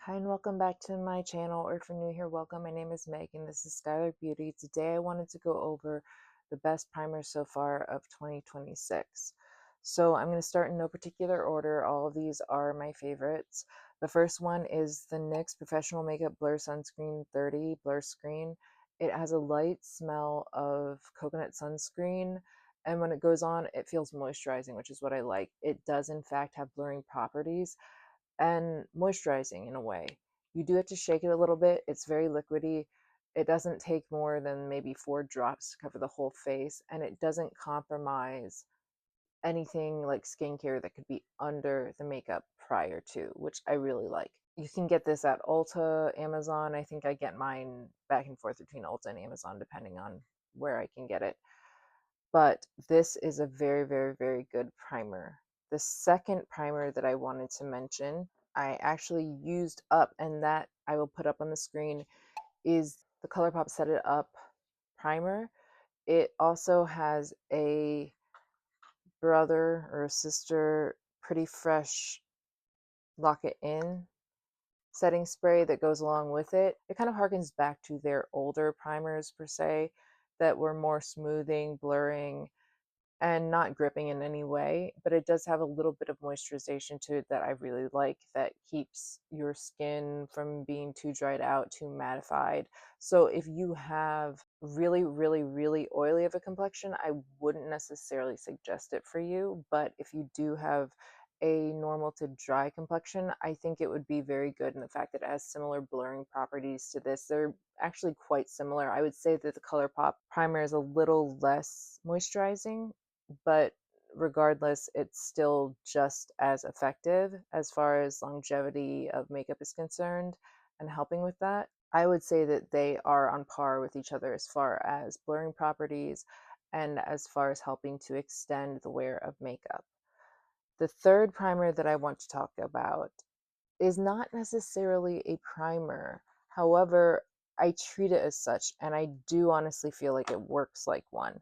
Hi and welcome back to my channel, or if you're new here, welcome. My name is Meg and this is Skylar Beauty. Today I wanted to go over the best primers so far of 2026. So I'm going to start in no particular order. All of these are my favorites. The first one is the NYX Professional Makeup Blur Sunscreen 30 Blur Screen. It has a light smell of coconut sunscreen, and when it goes on, it feels moisturizing, which is what I like. It does in fact have blurring properties and moisturizing in a way. You do have to shake it a little bit. It's very liquidy. It doesn't take more than maybe 4 drops to cover the whole face, and it doesn't compromise anything like skincare that could be under the makeup prior to, which I really like. You can get this at Ulta, Amazon. I think I get mine back and forth between Ulta and Amazon depending on where I can get it. But this is a very, very, very good primer. The second primer that I wanted to mention, I actually used up, and that I will put up on the screen, is the Colourpop Set It Up primer. It also has a brother or a sister Pretty Fresh Lock It In setting spray that goes along with it. It kind of harkens back to their older primers per se that were more smoothing, blurring, and not gripping in any way, but it does have a little bit of moisturization to it that I really like, that keeps your skin from being too dried out, too mattified. So if you have really, really, really oily of a complexion, I wouldn't necessarily suggest it for you. But if you do have a normal to dry complexion, I think it would be very good in the fact that it has similar blurring properties to this. They're actually quite similar. I would say that the Colourpop primer is a little less moisturizing, but regardless, it's still just as effective as far as longevity of makeup is concerned and helping with that. I would say that they are on par with each other as far as blurring properties and as far as helping to extend the wear of makeup. The third primer that I want to talk about is not necessarily a primer. However, I treat it as such, and I do honestly feel like it works like one.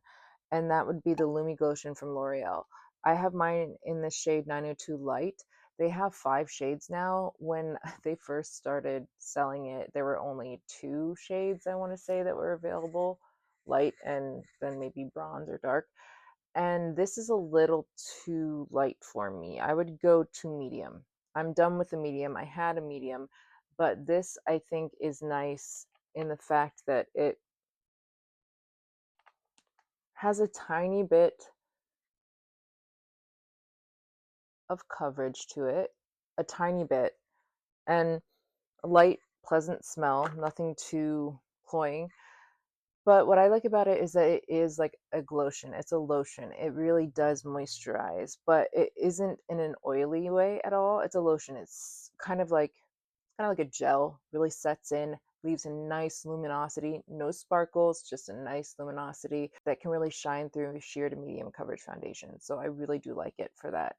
And that would be the LUMI Glotion from L'Oreal. I have mine in the shade 902 Light. They have 5 shades now. When they first started selling it, there were only 2 shades, I want to say, that were available, light and then maybe bronze or dark. And this is a little too light for me. I would go to medium. I'm done with the medium. I had a medium, but this I think is nice in the fact that it has a tiny bit of coverage to it, a tiny bit, and a light, pleasant smell, nothing too cloying. But what I like about it is that it is like a glotion. It's a lotion. It really does moisturize, but it isn't in an oily way at all. It's a lotion. It's kind of like a gel, really sets in, leaves a nice luminosity, no sparkles, just a nice luminosity that can really shine through a sheer to medium coverage foundation. So I really do like it for that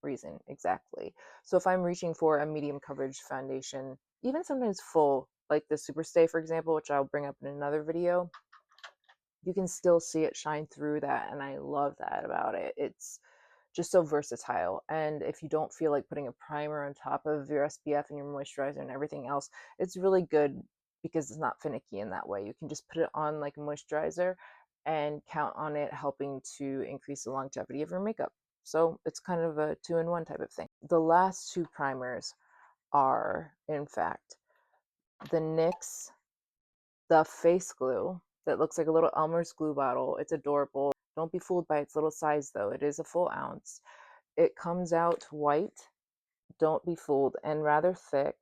reason exactly. So if I'm reaching for a medium coverage foundation, even sometimes full, like the Superstay, for example, which I'll bring up in another video, you can still see it shine through that, and I love that about it. It's just so versatile. And if you don't feel like putting a primer on top of your SPF and your moisturizer and everything else, it's really good because it's not finicky in that way. You can just put it on like a moisturizer and count on it helping to increase the longevity of your makeup. So it's kind of a 2-in-1 type of thing. The last 2 primers are, in fact, the NYX the face glue that looks like a little Elmer's glue bottle. It's adorable. Don't be fooled by its little size though. It is a full ounce. It comes out white. Don't be fooled, and rather thick.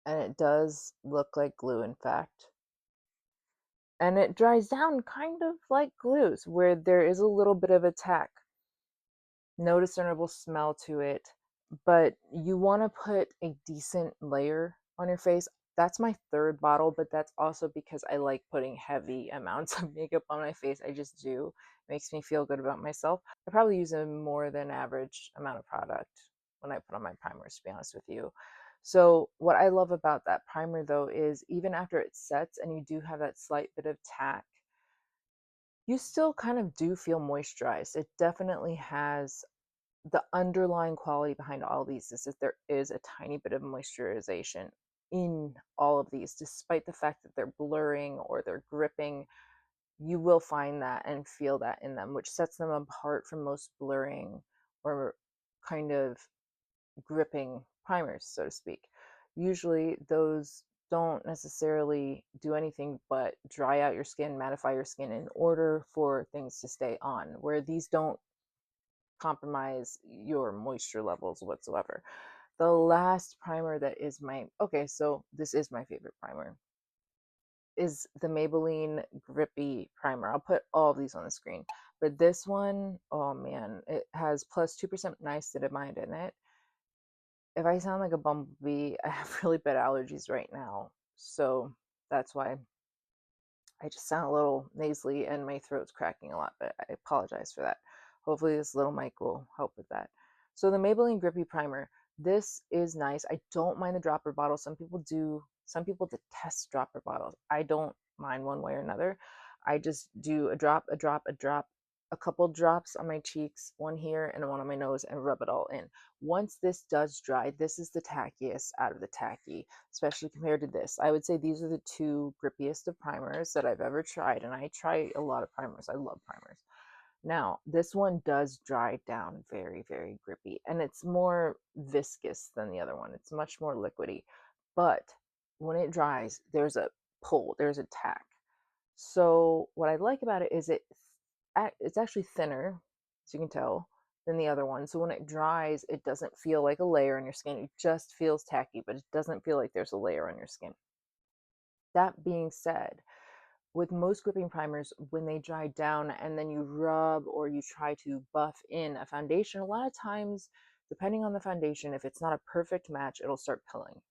And it does look like glue, in fact. And it dries down kind of like glues, where there is a little bit of a tack. No discernible smell to it, but you want to put a decent layer on your face. That's my 3rd bottle, but that's also because I like putting heavy amounts of makeup on my face. I just do. It makes me feel good about myself. I probably use a more than average amount of product when I put on my primers, to be honest with you. So what I love about that primer though is even after it sets and you do have that slight bit of tack, you still kind of do feel moisturized. It definitely has the underlying quality behind all these is that there is a tiny bit of moisturization in all of these, despite the fact that they're blurring or they're gripping. You will find that and feel that in them, which sets them apart from most blurring or kind of gripping primers, so to speak. Usually those don't necessarily do anything but dry out your skin, mattify your skin in order for things to stay on, where these don't compromise your moisture levels whatsoever. The last primer that is okay, so this is my favorite primer, is the Maybelline Grippy primer. I'll put all of these on the screen, but this one, oh man, it has plus 2% niacinamide in it. If I sound like a bumblebee, I have really bad allergies right now, so that's why I just sound a little nasally and my throat's cracking a lot, but I apologize for that. Hopefully this little mic will help with that. So the Maybelline Grippy Primer, this is nice. I don't mind the dropper bottle. Some people do. Some people detest dropper bottles. I don't mind one way or another. I just do a drop, a drop, a drop, a couple drops on my cheeks, one here and one on my nose, and rub it all in. Once this does dry, this is the tackiest out of the tacky, especially compared to this. I would say these are the two grippiest of primers that I've ever tried, and I try a lot of primers. I love primers. Now, this one does dry down very, very grippy, and it's more viscous than the other one. It's much more liquidy, but when it dries, there's a pull, there's a tack. So what I like about it is it's actually thinner, as you can tell, than the other one. So when it dries, it doesn't feel like a layer on your skin. It just feels tacky, but it doesn't feel like there's a layer on your skin. That being said, with most gripping primers, when they dry down and then you rub or you try to buff in a foundation, a lot of times, depending on the foundation, if it's not a perfect match, it'll start pilling.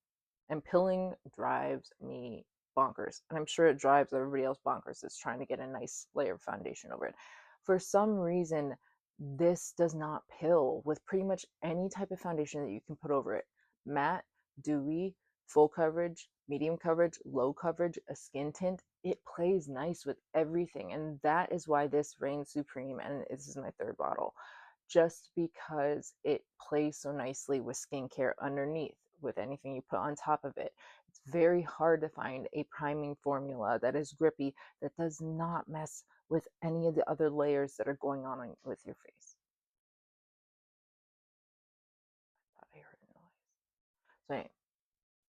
And pilling drives me bonkers. And I'm sure it drives everybody else bonkers that's trying to get a nice layer of foundation over it. For some reason, this does not pill with pretty much any type of foundation that you can put over it. Matte, dewy, full coverage, medium coverage, low coverage, a skin tint. It plays nice with everything. And that is why this reigns supreme. And this is my third bottle, just because it plays so nicely with skincare underneath, with anything you put on top of it. It's very hard to find a priming formula that is grippy, that does not mess with any of the other layers that are going on with your face. I thought I heard a noise. So anyway,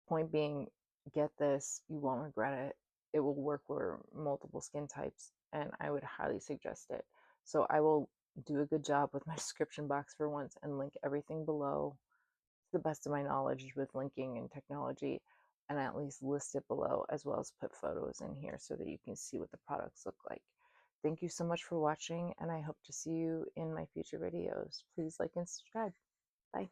point being, get this, you won't regret it. It will work for multiple skin types, and I would highly suggest it. So I will do a good job with my description box for once and link everything below to the best of my knowledge with linking and technology, and at least list it below, as well as put photos in here so that you can see what the products look like. Thank you so much for watching, and I hope to see you in my future videos. Please like and subscribe. Bye.